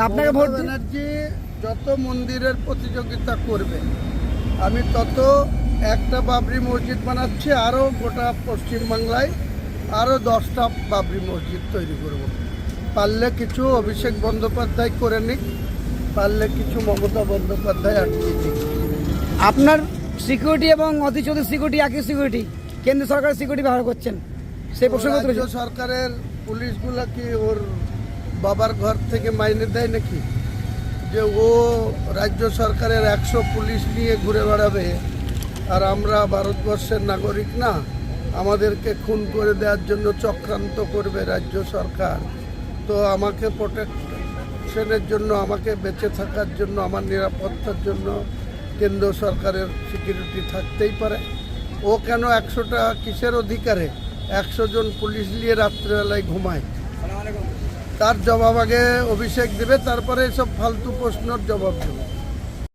আপনাকে ভোট ব্যানার্জি যত মন্দিরের প্রতিযোগিতা করবে আমি তত একটা বাবরি মসজিদ বানাচ্ছি, আরও গোটা পশ্চিমবাংলায় আরও 10টা বাবরি মসজিদ তৈরি করব। পারলে কিছু অভিষেক বন্দ্যোপাধ্যায় করে নিক, পারলে কিছু মমতা বন্দ্যোপাধ্যায় আটকে দিক। আপনার সিকিউরিটি এবং অতি চৌধুরী সিকিউরিটি একই সিকিউরিটি, কেন্দ্র সরকারের সিকিউরিটি ব্যবহার করছেন, সেই প্রসঙ্গ রাজ্য তুলেছেন। সরকারের পুলিশগুলো কি ওর বাবার ঘর থেকে মাইনে দেয় নাকি, যে ও রাজ্য সরকারের 100 পুলিশ নিয়ে ঘুরে বেড়াবে আর আমরা ভারতবর্ষের নাগরিক না? আমাদেরকে খুন করে দেওয়ার জন্য চক্রান্ত করবে রাজ্য সরকার। তো আমাকে প্রোটেকশনের জন্য, আমাকে বেঁচে থাকার জন্য, আমার নিরাপত্তার জন্য কেন্দ্র সরকারের সিকিউরিটি থাকতেই পারে। ও কেন 100টা কিসের অধিকারে 100 জন পুলিশ নিয়ে রাত্রেবেলায় ঘুমায়? তার জবাব আগে অভিষেক দেবে, তারপরে এসব ফালতু প্রশ্নের জবাব দেবে।